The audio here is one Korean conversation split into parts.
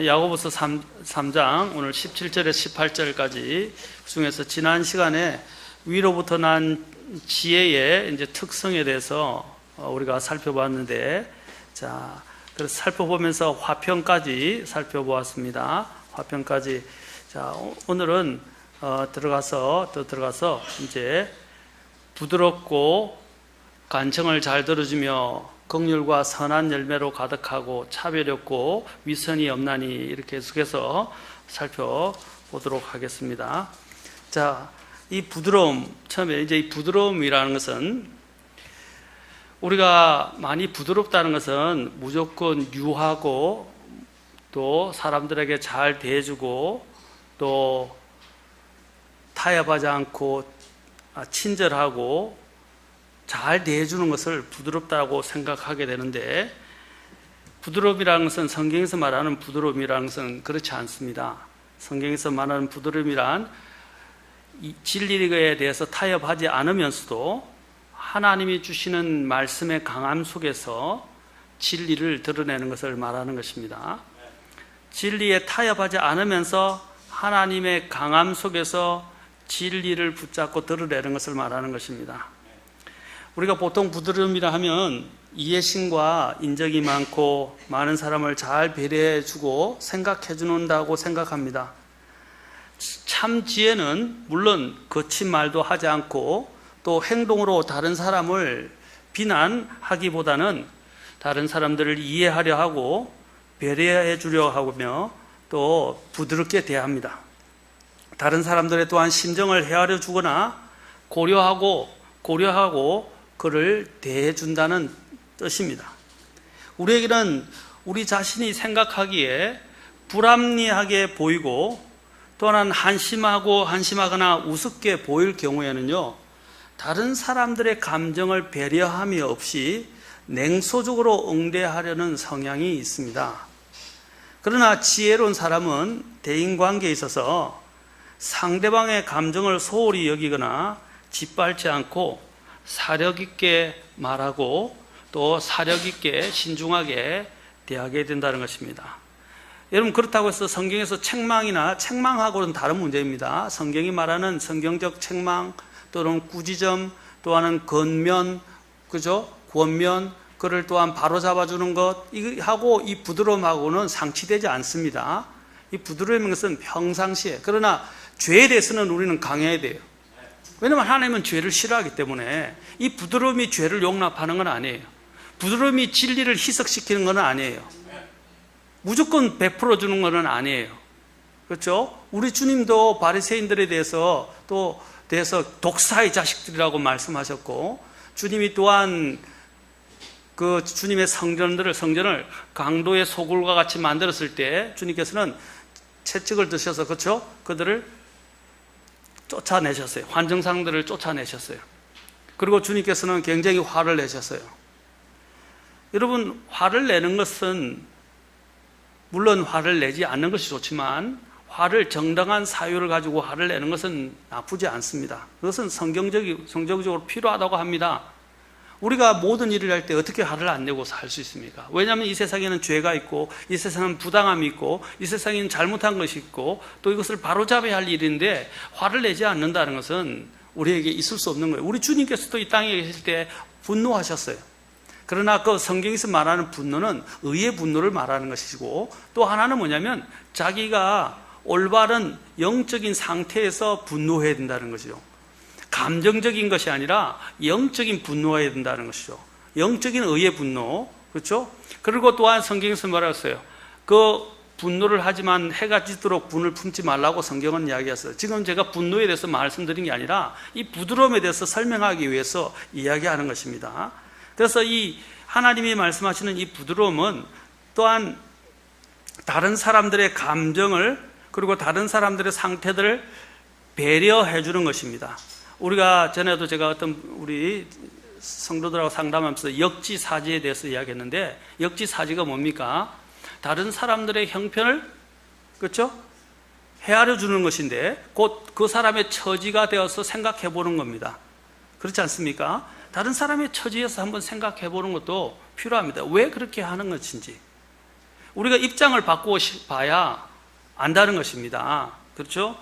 야고보서 3장 오늘 17절에서 18절까지 중에서 지난 시간에 위로부터 난 지혜의 이제 특성에 대해서 우리가 살펴봤는데, 자, 그래서 살펴보면서 화평까지 살펴보았습니다. 화평까지. 자, 오늘은 들어가서 이제 부드럽고 간청을 잘 들어주며 긍휼과 선한 열매로 가득하고 차별 없고 위선이 없나니, 이렇게 계속해서 살펴보도록 하겠습니다. 자, 이 부드러움, 처음에 이제 이 부드러움이라는 것은, 우리가 많이 부드럽다는 것은 무조건 유하고 또 사람들에게 잘 대해주고 또 타협하지 않고 친절하고 잘 대해주는 것을 부드럽다고 생각하게 되는데, 부드러움이라는 것은, 성경에서 말하는 부드러움이라는 것은 그렇지 않습니다. 성경에서 말하는 부드러움이란 진리에 대해서 타협하지 않으면서도 하나님이 주시는 말씀의 강함 속에서 진리를 드러내는 것을 말하는 것입니다. 진리에 타협하지 않으면서 하나님의 강함 속에서 진리를 붙잡고 드러내는 것을 말하는 것입니다. 우리가 보통 부드러움이라 하면 이해심과 인정이 많고 많은 사람을 잘 배려해주고 생각해준다고 생각합니다. 참 지혜는 물론 거친 말도 하지 않고 또 행동으로 다른 사람을 비난하기보다는 다른 사람들을 이해하려 하고 배려해 주려 하며 또 부드럽게 대합니다. 다른 사람들의 또한 심정을 헤아려 주거나 고려하고 그를 대해 준다는 뜻입니다. 우리에게는 우리 자신이 생각하기에 불합리하게 보이고 또한 한심하거나 우습게 보일 경우에는요, 다른 사람들의 감정을 배려함이 없이 냉소적으로 응대하려는 성향이 있습니다. 그러나 지혜로운 사람은 대인관계에 있어서 상대방의 감정을 소홀히 여기거나 짓밟지 않고 사력 있게 말하고 또 사력 있게 신중하게 대하게 된다는 것입니다. 여러분, 그렇다고 해서 성경에서 책망하고는 다른 문제입니다. 성경이 말하는 성경적 책망 또는 꾸지점, 또한은 건면, 권면, 그를 또한 바로잡아주는 것, 이하고 이 부드러움하고는 상치되지 않습니다. 이 부드러움인 것은 평상시에, 그러나 죄에 대해서는 우리는 강해야 돼요. 왜냐하면 하나님은 죄를 싫어하기 때문에 이 부드러움이 죄를 용납하는 건 아니에요. 부드러움이 진리를 희석시키는 건 아니에요. 무조건 베풀어 주는 건 아니에요. 그렇죠? 우리 주님도 바리새인들에 대해서 독사의 자식들이라고 말씀하셨고, 주님이 또한 그 주님의 성전을 강도의 소굴과 같이 만들었을 때 주님께서는 채찍을 드셔서, 그렇죠? 그들을 쫓아내셨어요. 환정상들을 쫓아내셨어요. 그리고 주님께서는 굉장히 화를 내셨어요. 여러분, 화를 내는 것은 물론 화를 내지 않는 것이 좋지만, 정당한 사유를 가지고 화를 내는 것은 나쁘지 않습니다. 그것은 성경적으로 필요하다고 합니다. 우리가 모든 일을 할 때 어떻게 화를 안 내고 살 수 있습니까? 왜냐하면 이 세상에는 죄가 있고, 이 세상은 부당함이 있고, 이 세상에는 잘못한 것이 있고, 또 이것을 바로잡아야 할 일인데 화를 내지 않는다는 것은 우리에게 있을 수 없는 거예요. 우리 주님께서도 이 땅에 계실 때 분노하셨어요. 그러나 그 성경에서 말하는 분노는 의의 분노를 말하는 것이고, 또 하나는 뭐냐면 자기가 올바른 영적인 상태에서 분노해야 된다는 것이죠. 감정적인 것이 아니라 영적인 분노해야 된다는 것이죠. 영적인 의의 분노, 그렇죠? 그리고 또한 성경에서 말했어요. 그 분노를 하지만 해가 지도록 분을 품지 말라고 성경은 이야기했어요. 지금 제가 분노에 대해서 말씀드린 게 아니라 이 부드러움에 대해서 설명하기 위해서 이야기하는 것입니다. 그래서 이 하나님이 말씀하시는 이 부드러움은 또한 다른 사람들의 감정을, 그리고 다른 사람들의 상태들을 배려해 주는 것입니다. 우리가 전에도 제가 우리 성도들하고 상담하면서 역지사지에 대해서 이야기했는데, 역지사지가 뭡니까? 다른 사람들의 형편을, 그렇죠? 헤아려 주는 것인데 곧 그 사람의 처지가 되어서 생각해 보는 겁니다. 그렇지 않습니까? 다른 사람의 처지에서 한번 생각해 보는 것도 필요합니다. 왜 그렇게 하는 것인지, 우리가 입장을 바꾸어 봐야 안다는 것입니다. 그렇죠?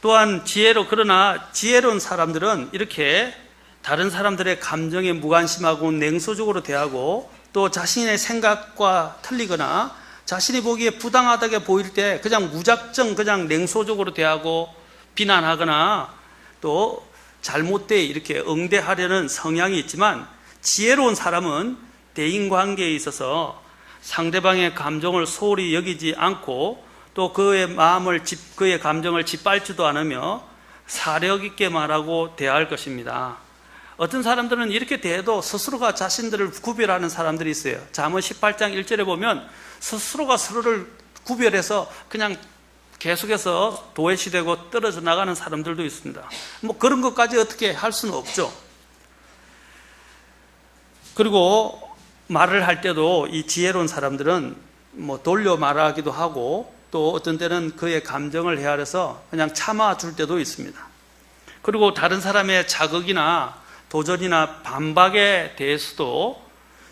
또한 그러나 지혜로운 사람들은 이렇게 다른 사람들의 감정에 무관심하고 냉소적으로 대하고 또 자신의 생각과 틀리거나 자신이 보기에 부당하다게 보일 때 그냥 무작정 그냥 냉소적으로 대하고 비난하거나 또 잘못돼 이렇게 응대하려는 성향이 있지만, 지혜로운 사람은 대인관계에 있어서 상대방의 감정을 소홀히 여기지 않고 또 그의 감정을 짓밟지도 않으며 사력 있게 말하고 대할 것입니다. 어떤 사람들은 이렇게 대해도 스스로가 자신들을 구별하는 사람들이 있어요. 잠언 18장 1절에 보면 스스로가 서로를 구별해서 그냥 계속해서 도외시되고 떨어져 나가는 사람들도 있습니다. 뭐 그런 것까지 어떻게 할 수는 없죠. 그리고 말을 할 때도 이 지혜로운 사람들은 뭐 돌려 말하기도 하고 또 어떤 때는 그의 감정을 헤아려서 그냥 참아줄 때도 있습니다. 그리고 다른 사람의 자극이나 도전이나 반박에 대해서도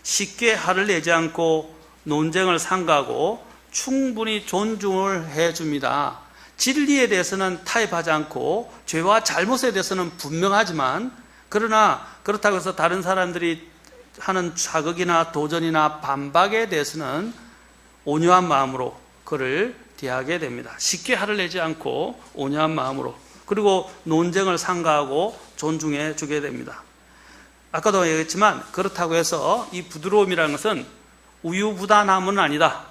쉽게 화를 내지 않고 논쟁을 삼가하고 충분히 존중을 해줍니다. 진리에 대해서는 타협하지 않고 죄와 잘못에 대해서는 분명하지만, 그러나 그렇다고 해서 다른 사람들이 하는 자극이나 도전이나 반박에 대해서는 온유한 마음으로 그를 대하게 됩니다. 쉽게 화를 내지 않고 온유한 마음으로, 그리고 논쟁을 삼가하고 존중해 주게 됩니다. 아까도 얘기했지만 그렇다고 해서 이 부드러움이라는 것은 우유부단함은 아니다.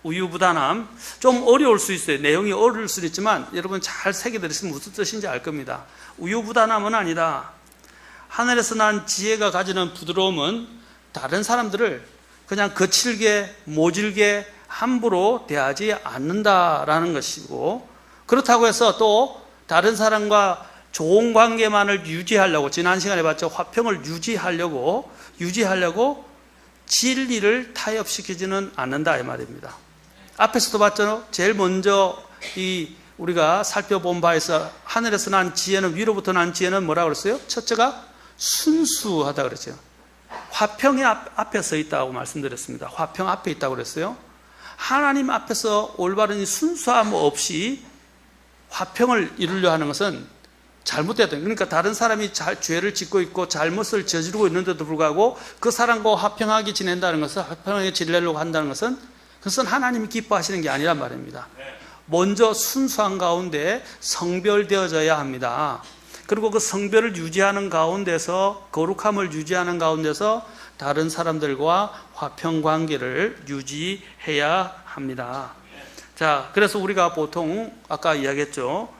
우유부단함, 좀 어려울 수 있어요. 내용이 어려울 수 있지만 여러분 잘 새겨 들으시면 무슨 뜻인지 알 겁니다. 우유부단함은 아니다. 하늘에서 난 지혜가 가지는 부드러움은 다른 사람들을 그냥 거칠게 모질게 함부로 대하지 않는다라는 것이고, 그렇다고 해서 또 다른 사람과 좋은 관계만을 유지하려고, 지난 시간에 봤죠. 화평을 유지하려고 진리를 타협시키지는 않는다 이 말입니다. 앞에서도 봤죠. 제일 먼저 우리가 살펴본 바에서 하늘에서 난 지혜는, 위로부터 난 지혜는 뭐라고 그랬어요? 첫째가 순수하다 그랬죠. 화평이 앞에 서 있다고 말씀드렸습니다. 화평 앞에 있다고 그랬어요. 하나님 앞에서 올바른 순수함 없이 화평을 이루려 하는 것은 잘못됐다. 그러니까 다른 사람이 죄를 짓고 있고 잘못을 저지르고 있는데도 불구하고 그 사람과 화평하게 지낸다는 것은, 화평하게 지내려고 한다는 것은, 그것은 하나님이 기뻐하시는 게 아니란 말입니다. 먼저 순수한 가운데 성별되어져야 합니다. 그리고 그 성별을 유지하는 가운데서, 거룩함을 유지하는 가운데서 다른 사람들과 화평 관계를 유지해야 합니다. 자, 그래서 우리가 보통 아까 이야기했죠.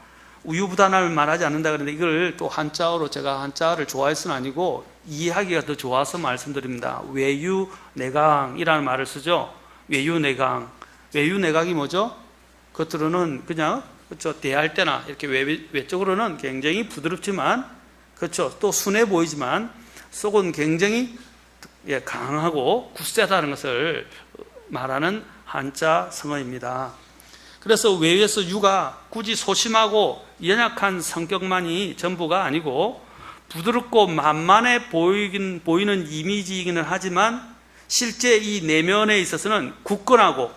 우유부단함을 말하지 않는다 그랬는데, 이걸 또 한자어로, 제가 한자어를 좋아해서는 아니고 이해하기가 더 좋아서 말씀드립니다. 외유내강이라는 말을 쓰죠. 외유내강. 외유내강이 뭐죠? 겉으로는 그냥, 그렇죠, 대할 때나 이렇게 외적으로는 굉장히 부드럽지만, 그렇죠, 또 순해 보이지만 속은 굉장히 강하고 굳세다는 것을 말하는 한자 성어입니다. 그래서 외에서 유가 굳이 소심하고 연약한 성격만이 전부가 아니고 부드럽고 만만해 보이는 이미지이기는 하지만, 실제 이 내면에 있어서는 굳건하고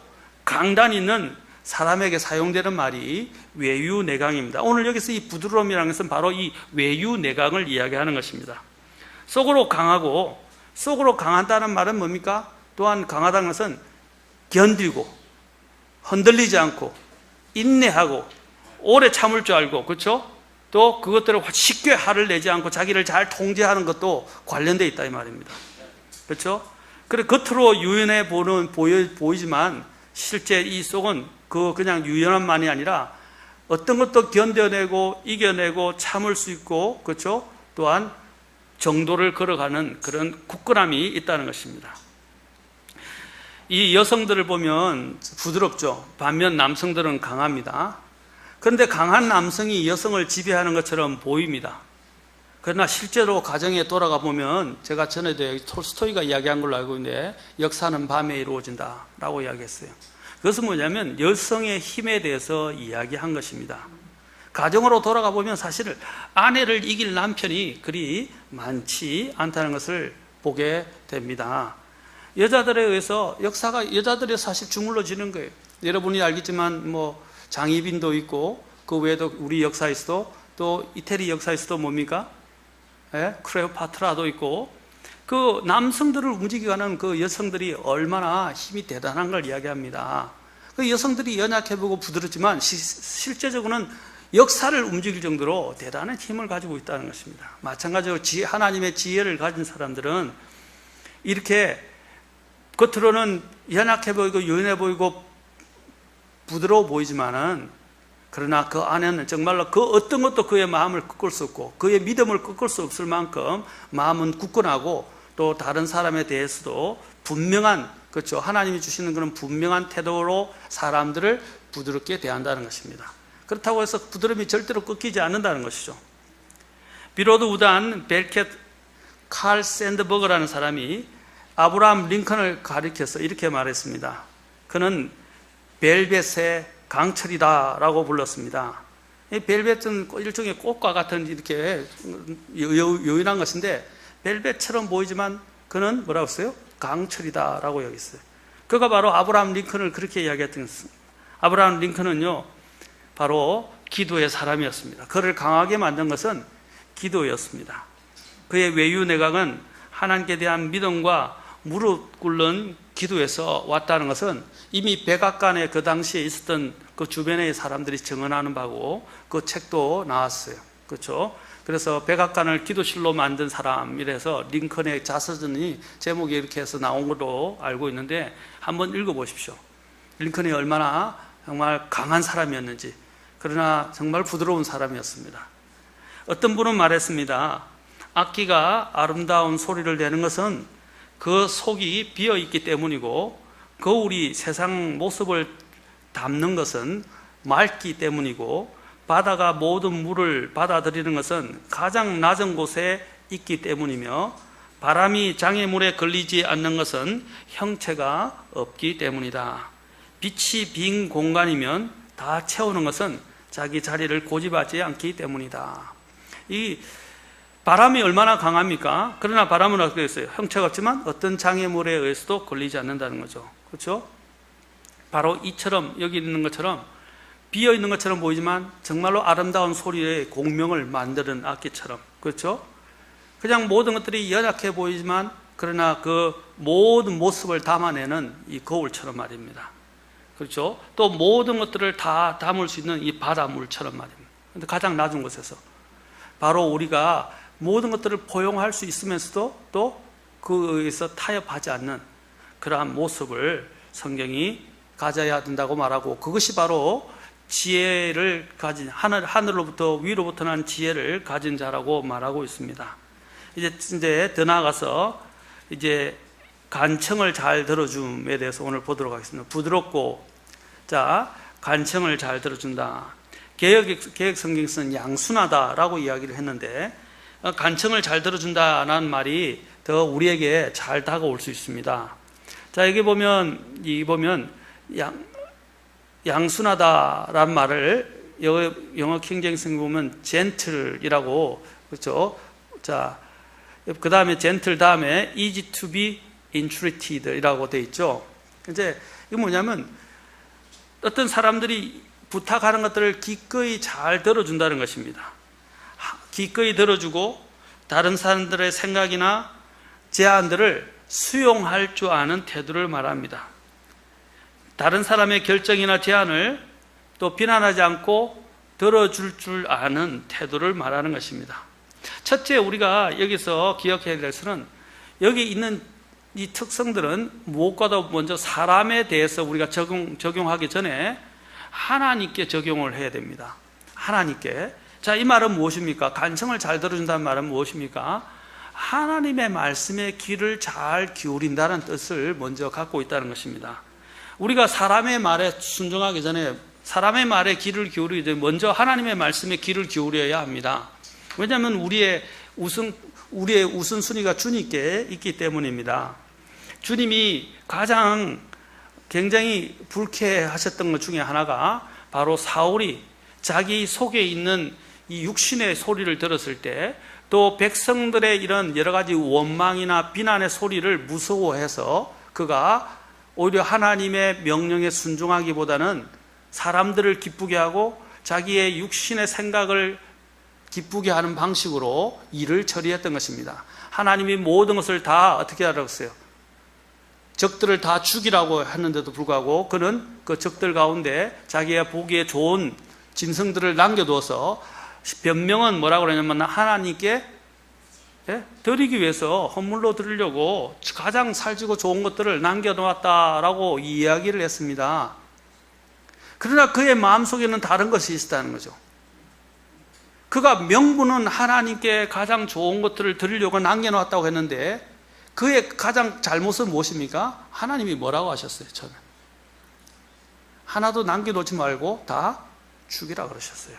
강단 있는 사람에게 사용되는 말이 외유내강입니다. 오늘 여기서 이 부드러움이라는 것은 바로 이 외유내강을 이야기하는 것입니다. 속으로 강하다는 말은 뭡니까? 또한 강하다는 것은 견디고 흔들리지 않고 인내하고 오래 참을 줄 알고, 그렇죠? 또 그것들을 쉽게 화를 내지 않고 자기를 잘 통제하는 것도 관련되어 있다 이 말입니다. 그렇죠? 그래, 겉으로 유연해 보이지만 실제 이 속은 그냥 유연함만이 아니라 어떤 것도 견뎌내고 이겨내고 참을 수 있고, 그렇죠? 또한 정도를 걸어가는 그런 굳건함이 있다는 것입니다. 이 여성들을 보면 부드럽죠. 반면 남성들은 강합니다. 그런데 강한 남성이 여성을 지배하는 것처럼 보입니다. 그러나 실제로 가정에 돌아가 보면, 제가 전에도 톨스토이가 이야기한 걸로 알고 있는데, 역사는 밤에 이루어진다라고 이야기했어요. 그것은 뭐냐면 여성의 힘에 대해서 이야기한 것입니다. 가정으로 돌아가 보면 사실 아내를 이길 남편이 그리 많지 않다는 것을 보게 됩니다. 여자들에 의해서 역사가 여자들이 사실 주물러지는 거예요. 여러분이 알겠지만 뭐 장희빈도 있고 그 외에도 우리 역사에서도 또 이태리 역사에서도 뭡니까? 예? 클레오파트라도 있고 그 남성들을 움직이게 하는 그 여성들이 얼마나 힘이 대단한 걸 이야기합니다. 그 여성들이 연약해보고 부드럽지만 실제적으로는 역사를 움직일 정도로 대단한 힘을 가지고 있다는 것입니다. 마찬가지로 하나님의 지혜를 가진 사람들은 이렇게 겉으로는 연약해 보이고 유연해 보이고 부드러워 보이지만은 그러나 그 안에는 정말로 그 어떤 것도 그의 마음을 꺾을 수 없고 그의 믿음을 꺾을 수 없을 만큼 마음은 굳건하고 또 다른 사람에 대해서도 분명한, 그렇죠, 하나님이 주시는 그런 분명한 태도로 사람들을 부드럽게 대한다는 것입니다. 그렇다고 해서 부드러움이 절대로 꺾이지 않는다는 것이죠. 비로드 우단 벨켓 칼 샌드버그라는 사람이 아브라함 링컨을 가리켜서 이렇게 말했습니다. 그는 벨벳의 강철이다라고 불렀습니다. 이 벨벳은 일종의 꽃과 같은 이렇게 요인한 것인데 벨벳처럼 보이지만 그는 뭐라고 했어요? 강철이다라고 여겼어요. 그가 바로 아브라함 링컨을 그렇게 이야기했던 것입니다. 아브라함 링컨은요, 바로 기도의 사람이었습니다. 그를 강하게 만든 것은 기도였습니다. 그의 외유 내각은 하나님께 대한 믿음과 무릎 꿇는 기도에서 왔다는 것은 이미 백악관에 그 당시에 있었던 그 주변의 사람들이 증언하는 바고 그 책도 나왔어요. 그렇죠? 그래서 백악관을 기도실로 만든 사람이라서 링컨의 자서전이 제목이 이렇게 해서 나온 걸로 알고 있는데 한번 읽어보십시오. 링컨이 얼마나 정말 강한 사람이었는지, 그러나 정말 부드러운 사람이었습니다. 어떤 분은 말했습니다. 악기가 아름다운 소리를 내는 것은 그 속이 비어있기 때문이고 거울이 세상 모습을 담는 것은 맑기 때문이고 바다가 모든 물을 받아들이는 것은 가장 낮은 곳에 있기 때문이며 바람이 장애물에 걸리지 않는 것은 형체가 없기 때문이다. 빛이 빈 공간이면 다 채우는 것은 자기 자리를 고집하지 않기 때문이다. 이 바람이 얼마나 강합니까? 그러나 바람은 어떻게 했어요? 형체가 없지만 어떤 장애물에 의해서도 걸리지 않는다는 거죠. 그렇죠? 바로 이처럼 여기 있는 것처럼 비어 있는 것처럼 보이지만 정말로 아름다운 소리의 공명을 만드는 악기처럼, 그렇죠? 그냥 모든 것들이 연약해 보이지만 그러나 그 모든 모습을 담아내는 이 거울처럼 말입니다. 그렇죠? 또 모든 것들을 다 담을 수 있는 이 바닷물처럼 말입니다. 근데 가장 낮은 곳에서 바로 우리가 모든 것들을 포용할 수 있으면서도 또 그에서 타협하지 않는 그러한 모습을 성경이 가져야 된다고 말하고, 그것이 바로 지혜를 가진, 하늘로부터 위로부터 난 지혜를 가진 자라고 말하고 있습니다. 이제 더 나아가서 이제 간청을 잘 들어줌에 대해서 오늘 보도록 하겠습니다. 부드럽고, 자, 간청을 잘 들어준다. 개역 성경에서는 양순하다라고 이야기를 했는데, 간청을 잘 들어준다라는 말이 더 우리에게 잘 다가올 수 있습니다. 자, 여기 보면 양순하다라는 말을 영어 킹제임스 보면 gentle이라고, 그렇죠? 자, 그 다음에 gentle 다음에 easy to be entreated이라고 돼 있죠. 이제 이게 뭐냐면 어떤 사람들이 부탁하는 것들을 기꺼이 잘 들어준다는 것입니다. 기꺼이 들어주고 다른 사람들의 생각이나 제안들을 수용할 줄 아는 태도를 말합니다. 다른 사람의 결정이나 제안을 또 비난하지 않고 들어줄 줄 아는 태도를 말하는 것입니다. 첫째, 우리가 여기서 기억해야 될 것은 여기 있는 이 특성들은 무엇과도 먼저 사람에 대해서 우리가 적용하기 전에 하나님께 적용을 해야 됩니다. 하나님께. 자, 이 말은 무엇입니까? 간청을 잘 들어준다는 말은 무엇입니까? 하나님의 말씀에 귀를 잘 기울인다는 뜻을 먼저 갖고 있다는 것입니다. 우리가 사람의 말에 순종하기 전에, 사람의 말에 귀를 기울이기 전에 먼저 하나님의 말씀에 귀를 기울여야 합니다. 왜냐하면 우리의 우선순위가 주님께 있기 때문입니다. 주님이 가장 굉장히 불쾌하셨던 것 중에 하나가 바로 사울이 자기 속에 있는 이 육신의 소리를 들었을 때, 또 백성들의 이런 여러 가지 원망이나 비난의 소리를 무서워해서 그가 오히려 하나님의 명령에 순종하기보다는 사람들을 기쁘게 하고 자기의 육신의 생각을 기쁘게 하는 방식으로 일을 처리했던 것입니다. 하나님이 모든 것을 다 어떻게 하라고 했어요? 적들을 다 죽이라고 했는데도 불구하고 그는 그 적들 가운데 자기가 보기에 좋은 짐승들을 남겨두어서 변명은 뭐라고 그러냐면 하나님께 드리기 위해서 헌물로 드리려고 가장 살지고 좋은 것들을 남겨놓았다라고 이야기를 했습니다. 그러나 그의 마음속에는 다른 것이 있었다는 거죠. 그가 명분은 하나님께 가장 좋은 것들을 드리려고 남겨놓았다고 했는데 그의 가장 잘못은 무엇입니까? 하나님이 뭐라고 하셨어요? 처음에 하나도 남겨놓지 말고 다 죽이라 그러셨어요.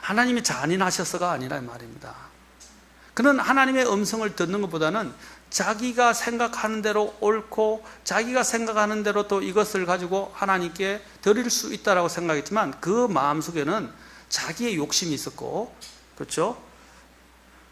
하나님이 잔인하셔서가 아니라 말입니다. 그는 하나님의 음성을 듣는 것보다는 자기가 생각하는 대로 옳고 자기가 생각하는 대로 또 이것을 가지고 하나님께 드릴 수 있다라고 생각했지만 그 마음속에는 자기의 욕심이 있었고, 그렇죠?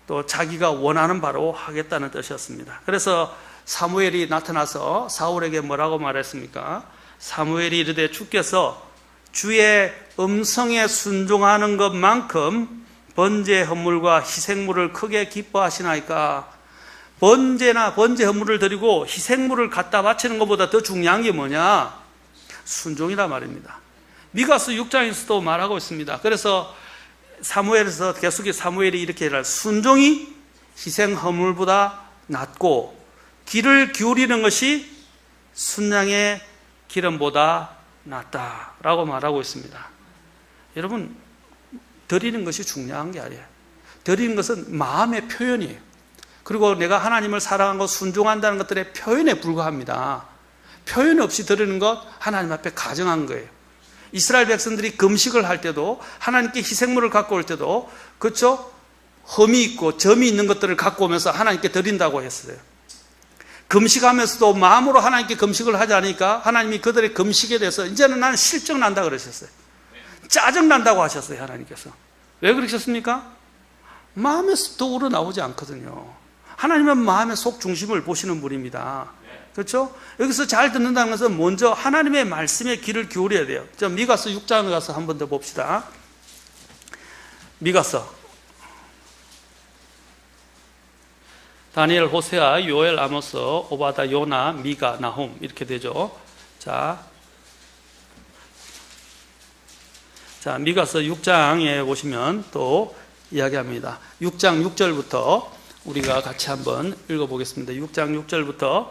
또 자기가 원하는 바로 하겠다는 뜻이었습니다. 그래서 사무엘이 나타나서 사울에게 뭐라고 말했습니까? 사무엘이 이르되 주께서 주의 음성에 순종하는 것만큼 번제 헌물과 희생물을 크게 기뻐하시나이까? 번제 헌물을 드리고 희생물을 갖다 바치는 것보다 더 중요한 게 뭐냐? 순종이라 말입니다. 미가서 6장에서도 말하고 있습니다. 그래서 사무엘에서 계속 사무엘이 이렇게 말합니다. 순종이 희생 헌물보다 낫고 귀를 기울이는 것이 순양의 기름보다 낫다라고 말하고 있습니다. 여러분, 드리는 것이 중요한 게 아니에요. 드리는 것은 마음의 표현이에요. 그리고 내가 하나님을 사랑하고 순종한다는 것들의 표현에 불과합니다. 표현 없이 드리는 것 하나님 앞에 가정한 거예요. 이스라엘 백성들이 금식을 할 때도 하나님께 희생물을 갖고 올 때도 그렇죠? 흠이 있고 점이 있는 것들을 갖고 오면서 하나님께 드린다고 했어요. 금식하면서도 마음으로 하나님께 금식을 하지 않으니까 하나님이 그들의 금식에 대해서 이제는 나는 실증 난다 그러셨어요. 짜증 난다고 하셨어요. 하나님께서. 왜 그러셨습니까? 마음에서 더 우러나오지 않거든요. 하나님은 마음의 속 중심을 보시는 분입니다. 그렇죠? 여기서 잘 듣는다는 것은 먼저 하나님의 말씀에 귀를 기울여야 돼요. 미가서 6장에 가서 한 번 더 봅시다. 미가서 다니엘, 호세아, 요엘, 아모스, 오바다, 요나, 미가, 나훔 이렇게 되죠. 자, 미가서 6장에 보시면 또 이야기합니다. 6장 6절부터 우리가 같이 한번 읽어보겠습니다. 6장 6절부터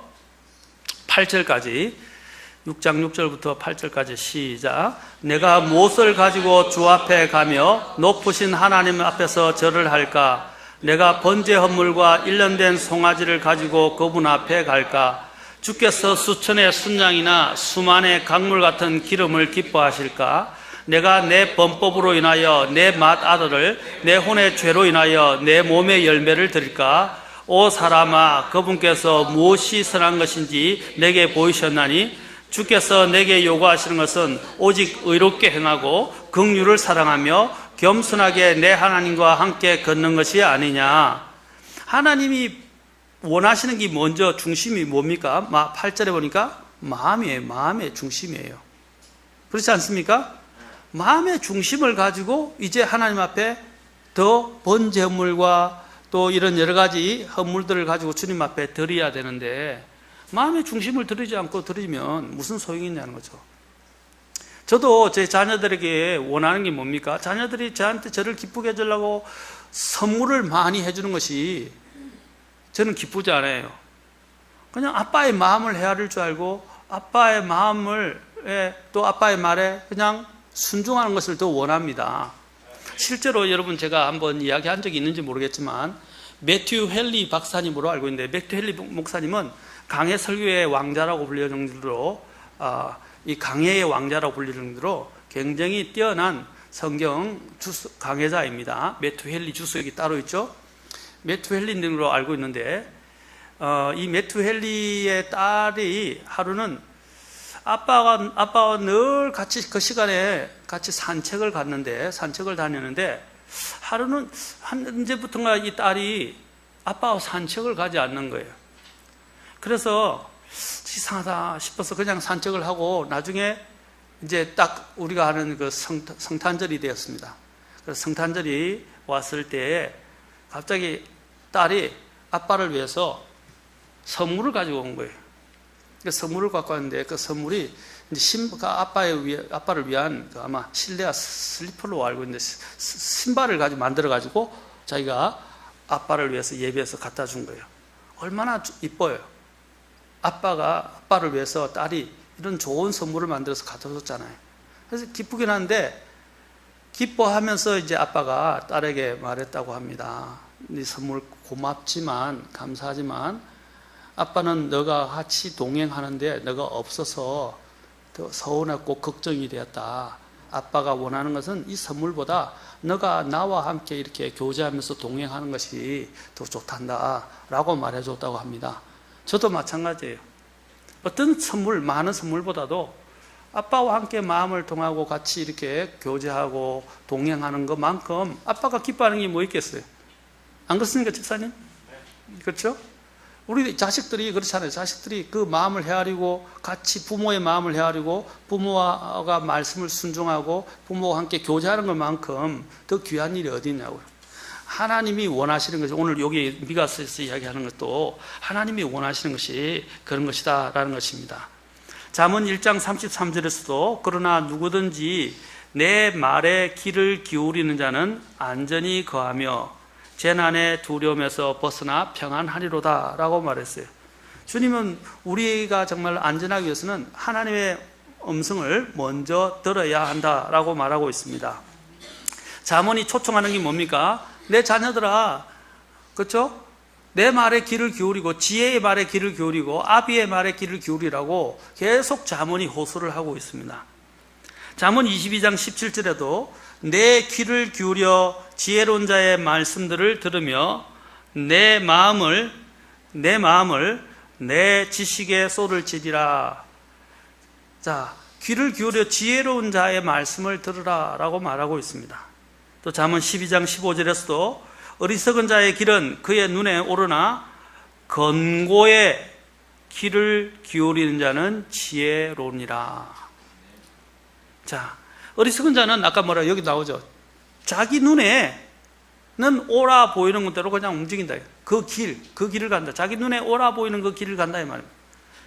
8절까지 6장 6절부터 8절까지 시작. 내가 무엇을 가지고 주 앞에 가며 높으신 하나님 앞에서 절을 할까? 내가 번제 헌물과 일년된 송아지를 가지고 그분 앞에 갈까? 주께서 수천의 순양이나 수만의 강물 같은 기름을 기뻐하실까? 내가 내 범법으로 인하여 내 맏아들을 내 혼의 죄로 인하여 내 몸의 열매를 드릴까? 오 사람아, 그분께서 무엇이 선한 것인지 내게 보이셨나니 주께서 내게 요구하시는 것은 오직 의롭게 행하고 긍휼을 사랑하며 겸손하게 내 하나님과 함께 걷는 것이 아니냐. 하나님이 원하시는 게 먼저 중심이 뭡니까? 8절에 보니까 마음이에요. 마음의 중심이에요. 그렇지 않습니까? 마음의 중심을 가지고 이제 하나님 앞에 더 번제 헌물과 또 이런 여러 가지 헌물들을 가지고 주님 앞에 드려야 되는데 마음의 중심을 드리지 않고 드리면 무슨 소용이 있냐는 거죠. 저도 제 자녀들에게 원하는 게 뭡니까? 자녀들이 저한테 저를 기쁘게 해주려고 선물을 많이 해주는 것이 저는 기쁘지 않아요. 그냥 아빠의 마음을 헤아릴 줄 알고 아빠의 마음을 또 아빠의 말에 그냥 순종하는 것을 더 원합니다. 실제로 여러분 제가 한번 이야기한 적이 있는지 모르겠지만 매튜 헨리 박사님으로 알고 있는데 매튜 헨리 목사님은 강해 설교의 왕자라고 불릴 정도로 이 강해의 왕자라고 불릴 정도로 굉장히 뛰어난 성경 강해자입니다. 매튜 헨리 주석이 따로 있죠. 매튜 헨리 등으로 알고 있는데 이 매튜 헨리의 딸이 하루는 아빠와 늘 같이 그 시간에 같이 산책을 다녔는데 하루는 언제부턴가 이 딸이 아빠와 산책을 가지 않는 거예요. 그래서 이상하다 싶어서 그냥 산책을 하고 나중에 이제 딱 우리가 하는 그 성탄절이 되었습니다. 그래서 성탄절이 왔을 때 갑자기 딸이 아빠를 위해서 선물을 가지고 온 거예요. 그 선물을 갖고 왔는데 그 선물이 이제 아빠를 위한 그 아마 실내화 슬리퍼로 알고 있는데 신발을 가지고 만들어 가지고 자기가 아빠를 위해서 예배해서 갖다 준 거예요. 얼마나 이뻐요. 아빠를 위해서 딸이 이런 좋은 선물을 만들어서 갖다 줬잖아요. 그래서 기쁘긴 한데 기뻐하면서 이제 아빠가 딸에게 말했다고 합니다. 네 선물 고맙지만 감사하지만 아빠는 너가 같이 동행하는데 너가 없어서 더 서운하고 걱정이 되었다. 아빠가 원하는 것은 이 선물보다 너가 나와 함께 이렇게 교제하면서 동행하는 것이 더 좋단다 라고 말해줬다고 합니다. 저도 마찬가지예요. 어떤 선물, 많은 선물보다도 아빠와 함께 마음을 통하고 같이 이렇게 교제하고 동행하는 것만큼 아빠가 기뻐하는 게 뭐 있겠어요? 안 그렇습니까, 집사님? 그렇죠? 우리 자식들이 그렇잖아요. 자식들이 그 마음을 헤아리고 같이 부모의 마음을 헤아리고 부모가 말씀을 순종하고 부모와 함께 교제하는 것만큼 더 귀한 일이 어디 있냐고요. 하나님이 원하시는 것이 오늘 여기 미가서에서 이야기하는 것도 하나님이 원하시는 것이 그런 것이다 라는 것입니다. 잠언 1장 33절에서도 그러나 누구든지 내 말에 귀를 기울이는 자는 안전히 거하며 재난의 두려움에서 벗어나 평안하리로다 라고 말했어요. 주님은 우리가 정말 안전하기 위해서는 하나님의 음성을 먼저 들어야 한다라고 말하고 있습니다. 잠언이 초청하는 게 뭡니까? 내 자녀들아, 그렇죠? 내 말에 귀를 기울이고 지혜의 말에 귀를 기울이고 아비의 말에 귀를 기울이라고 계속 잠언이 호소를 하고 있습니다. 잠언 22장 17절에도 내 귀를 기울여 지혜로운 자의 말씀들을 들으며 내 마음을 내 지식에 쏟을지니라. 자, 귀를 기울여 지혜로운 자의 말씀을 들으라 라고 말하고 있습니다. 또 잠언 12장 15절에서도 어리석은 자의 길은 그의 눈에 오르나 권고에 귀를 기울이는 자는 지혜로우니라. 자, 어리석은 자는 아까 뭐라 여기 나오죠. 자기 눈에는 옳아 보이는 것대로 그냥 움직인다. 그 길을 간다. 자기 눈에 옳아 보이는 그 길을 간다 이 말입니다.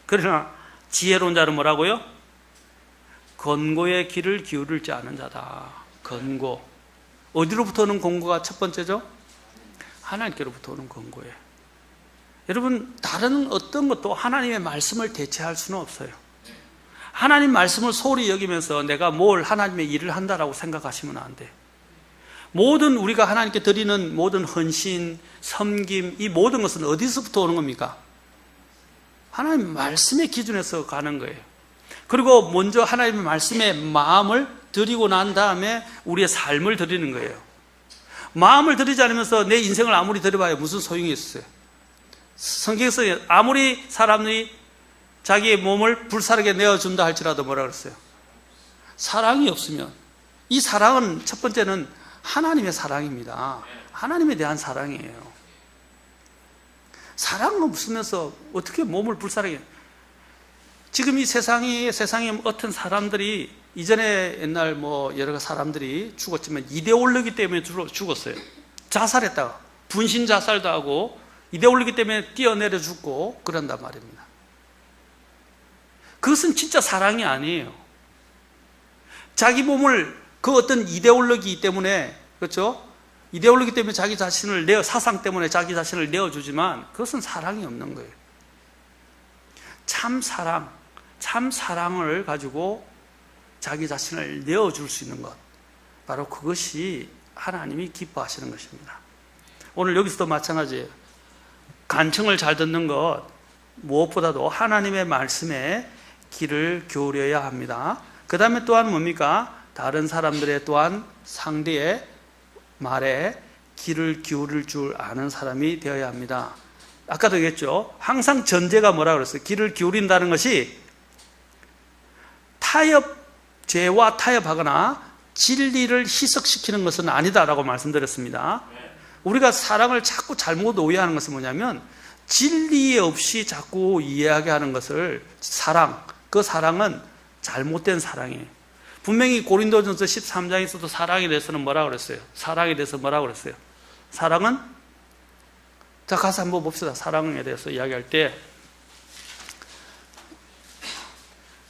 그러나 지혜로운 자는 뭐라고요? 권고의 귀를 기울이지 않은 자다. 권고. 어디로부터 오는 권고가 첫 번째죠? 하나님께로부터 오는 권고예요. 여러분, 다른 어떤 것도 하나님의 말씀을 대체할 수는 없어요. 하나님 말씀을 소홀히 여기면서 내가 뭘 하나님의 일을 한다라고 생각하시면 안 돼. 모든 우리가 하나님께 드리는 모든 헌신, 섬김, 이 모든 것은 어디서부터 오는 겁니까? 하나님 말씀의 기준에서 가는 거예요. 그리고 먼저 하나님의 말씀에 마음을 드리고 난 다음에 우리의 삶을 드리는 거예요. 마음을 드리지 않으면서 내 인생을 아무리 드려봐야 무슨 소용이 있어요. 성경에서 아무리 사람이 자기의 몸을 불사르게 내어준다 할지라도 뭐라 그랬어요? 사랑이 없으면, 이 사랑은 첫 번째는 하나님의 사랑입니다. 하나님에 대한 사랑이에요. 사랑 없으면서 어떻게 몸을 불사르게. 지금 이 세상에 어떤 사람들이 이전에 옛날 여러 사람들이 죽었지만 이데올로기 때문에 죽었어요. 자살했다가 분신 자살도 하고 이데올로기 때문에 뛰어내려 죽고 그런단 말입니다. 그것은 진짜 사랑이 아니에요. 자기 몸을 그 어떤 이데올로기 때문에, 그렇죠? 이데올로기 때문에 자기 자신을 사상 때문에 자기 자신을 내어주지만 그것은 사랑이 없는 거예요. 참 사랑을 가지고 자기 자신을 내어줄 수 있는 것, 바로 그것이 하나님이 기뻐하시는 것입니다. 오늘 여기서도 마찬가지예요. 간청을 잘 듣는 것, 무엇보다도 하나님의 말씀에 귀를 기울여야 합니다. 그 다음에 또한 뭡니까? 다른 사람들의 또한 상대의 말에 귀를 기울일 줄 아는 사람이 되어야 합니다. 아까도 얘기했죠. 항상 전제가 뭐라고 그랬어요? 귀를 기울인다는 것이 죄와 타협하거나 진리를 희석시키는 것은 아니다라고 말씀드렸습니다. 우리가 사랑을 자꾸 잘못 오해하는 것은 뭐냐면 진리 없이 자꾸 이야기하는 것을 그 사랑은 잘못된 사랑이에요. 분명히 고린도전서 13장에서도 사랑에 대해서는 뭐라고 그랬어요? 사랑에 대해서 뭐라고 그랬어요? 사랑은, 자, 가서 한번 봅시다. 사랑에 대해서 이야기할 때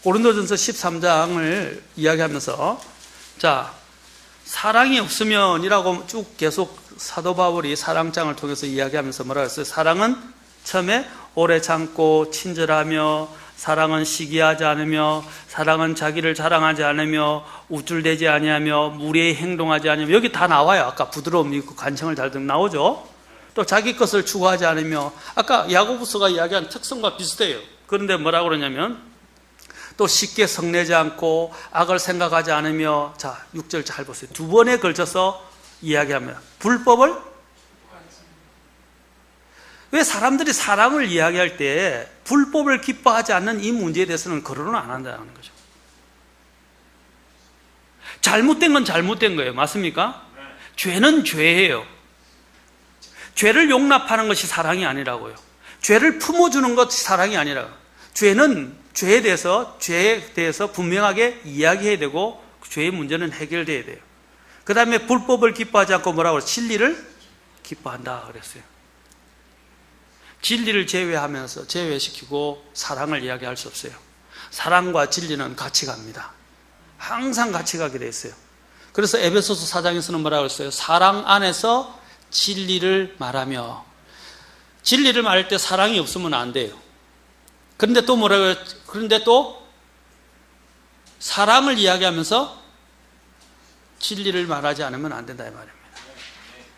고린도전서 13장을 이야기하면서, 자, 사랑이 없으면이라고 쭉 계속 사도 바울이 사랑장을 통해서 이야기하면서 뭐라고 했어요? 사랑은 처음에 오래 참고 친절하며, 사랑은 시기하지 않으며, 사랑은 자기를 자랑하지 않으며, 우쭐대지 아니하며, 무례히 행동하지 않으며, 여기 다 나와요. 아까 부드러움이 있고 간청을 잘 듣는 나오죠. 또 자기 것을 추구하지 않으며, 아까 야고보서가 이야기한 특성과 비슷해요. 그런데 뭐라고 그러냐면, 또 쉽게 성내지 않고 악을 생각하지 않으며, 자, 6절 잘 보세요. 두 번에 걸쳐서 이야기합니다. 불법을, 왜 사람들이 사랑을 이야기할 때 불법을 기뻐하지 않는 이 문제에 대해서는 거론을 안 한다는 거죠. 잘못된 건 잘못된 거예요. 맞습니까? 죄는 죄예요. 죄를 용납하는 것이 사랑이 아니라고요. 죄를 품어주는 것이 사랑이 아니라, 죄는 죄에 대해서 분명하게 이야기해야 되고, 죄의 문제는 해결돼야 돼요. 그 다음에 불법을 기뻐하지 않고 뭐라고 그래요? 진리를 기뻐한다 그랬어요. 진리를 제외시키고 사랑을 이야기할 수 없어요. 사랑과 진리는 같이 갑니다. 항상 같이 가게 돼 있어요. 그래서 에베소서 4장에서는 뭐라고 했어요? 사랑 안에서 진리를 말하며, 진리를 말할 때 사랑이 없으면 안 돼요. 그런데 또 뭐라고 해요? 그런데 또 사랑을 이야기하면서 진리를 말하지 않으면 안 된다 이 말입니다.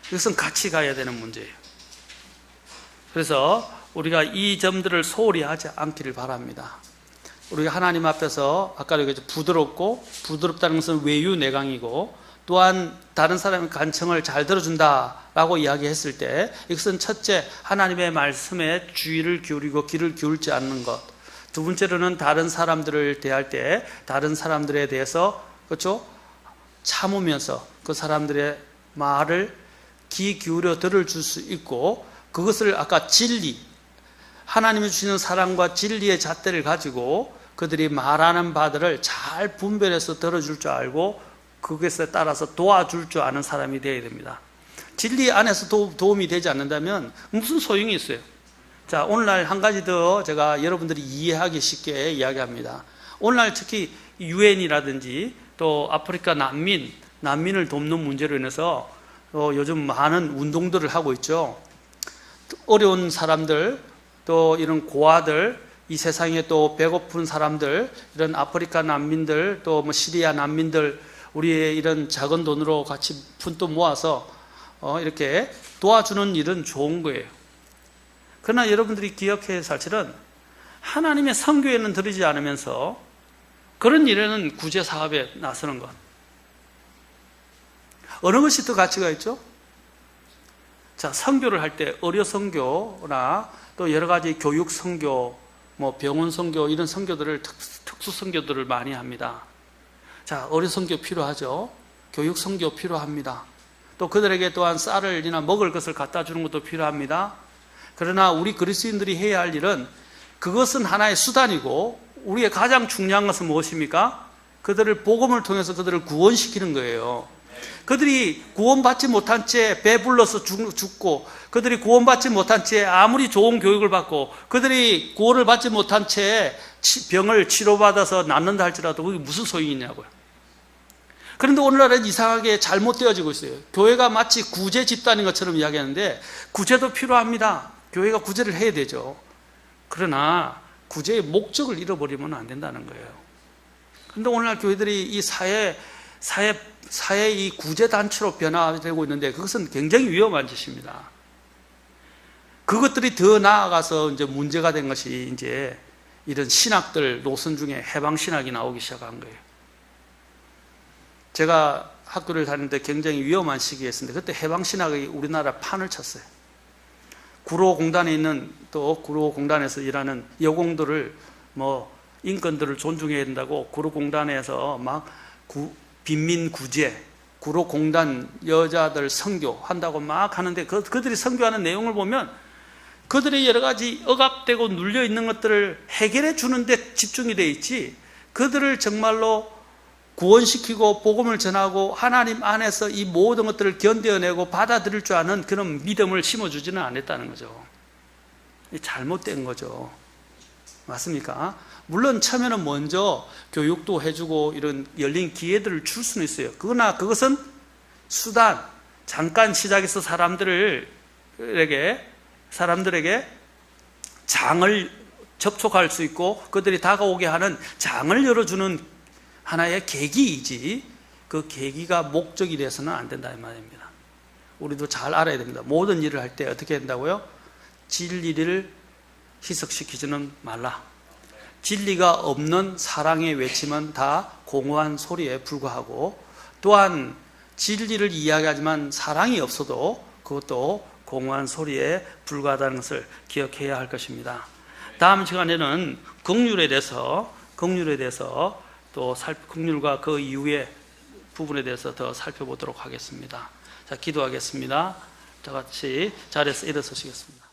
이것은 같이 가야 되는 문제예요. 그래서 우리가 이 점들을 소홀히 하지 않기를 바랍니다. 우리가 하나님 앞에서 아까도 얘기했죠. 부드럽다는 것은 외유내강이고, 또한 다른 사람의 간청을 잘 들어준다라고 이야기했을 때, 이것은 첫째, 하나님의 말씀에 주의를 기울이고 귀를 기울지 않는 것. 두 번째로는 다른 사람들을 대할 때 다른 사람들에 대해서, 그렇죠? 참으면서 그 사람들의 말을 귀 기울여 들어줄 수 있고, 그것을 아까 진리, 하나님이 주시는 사랑과 진리의 잣대를 가지고 그들이 말하는 바들을 잘 분별해서 들어줄 줄 알고 그것에 따라서 도와줄 줄 아는 사람이 되어야 됩니다. 진리 안에서 도움이 되지 않는다면 무슨 소용이 있어요? 자, 오늘날 한 가지 더 제가 여러분들이 이해하기 쉽게 이야기합니다. 오늘날 특히 유엔이라든지 또 아프리카 난민을 돕는 문제로 인해서 요즘 많은 운동들을 하고 있죠. 어려운 사람들, 또 이런 고아들, 이 세상에 또 배고픈 사람들, 이런 아프리카 난민들, 또 뭐 시리아 난민들, 우리의 이런 작은 돈으로 같이 푼돈 모아서 이렇게 도와주는 일은 좋은 거예요. 그러나 여러분들이 기억해야 할 사실은, 하나님의 선교에는 들이지 않으면서 그런 일에는 구제 사업에 나서는 것, 어느 것이 더 가치가 있죠? 자, 선교를 할 때 의료 선교나 또 여러 가지 교육 선교, 뭐 병원 선교, 이런 선교들을 특수 선교들을 많이 합니다. 자, 의료 선교 필요하죠. 교육 선교 필요합니다. 또 그들에게 또한 쌀이나 먹을 것을 갖다 주는 것도 필요합니다. 그러나 우리 그리스도인들이 해야 할 일은, 그것은 하나의 수단이고 우리의 가장 중요한 것은 무엇입니까? 그들을 복음을 통해서 그들을 구원시키는 거예요. 그들이 구원받지 못한 채 배불러서 죽고, 그들이 구원받지 못한 채 아무리 좋은 교육을 받고, 그들이 구원을 받지 못한 채 병을 치료받아서 낫는다 할지라도 그게 무슨 소용이 있냐고요. 그런데 오늘날은 이상하게 잘못되어지고 있어요. 교회가 마치 구제 집단인 것처럼 이야기하는데, 구제도 필요합니다. 교회가 구제를 해야 되죠. 그러나 구제의 목적을 잃어버리면 안 된다는 거예요. 그런데 오늘날 교회들이 이 사회의 이 구제단체로 변화되고 있는데, 그것은 굉장히 위험한 짓입니다. 그것들이 더 나아가서 이제 문제가 된 것이, 이제 이런 신학들 노선 중에 해방신학이 나오기 시작한 거예요. 제가 학교를 다니는데 굉장히 위험한 시기였는데, 그때 해방신학이 우리나라 판을 쳤어요. 구로공단에 있는, 또 구로공단에서 일하는 여공들을 뭐 인권들을 존중해야 된다고 구로공단에서 막 빈민구제, 구로공단 여자들 선교한다고 막 하는데, 그들이 선교하는 내용을 보면 그들의 여러 가지 억압되고 눌려 있는 것들을 해결해 주는 데 집중이 되어 있지, 그들을 정말로 구원시키고 복음을 전하고 하나님 안에서 이 모든 것들을 견뎌내고 받아들일 줄 아는 그런 믿음을 심어주지는 않았다는 거죠. 잘못된 거죠. 맞습니까? 물론 처음에는 먼저 교육도 해주고 이런 열린 기회들을 줄 수는 있어요. 그러나 그것은 수단, 잠깐 시작해서 사람들에게 장을 접촉할 수 있고 그들이 다가오게 하는 장을 열어주는 하나의 계기이지, 그 계기가 목적이 돼서는 안 된다 이 말입니다. 우리도 잘 알아야 됩니다. 모든 일을 할 때 어떻게 된다고요? 진리를 희석시키지는 말라. 진리가 없는 사랑의 외침은 다 공허한 소리에 불과하고, 또한 진리를 이야기하지만 사랑이 없어도 그것도 공허한 소리에 불과하다는 것을 기억해야 할 것입니다. 다음 시간에는 긍휼에 대해서 또 긍휼과 그 이후의 부분에 대해서 더 살펴보도록 하겠습니다. 자, 기도하겠습니다. 다 같이 자리에서 일어서시겠습니다.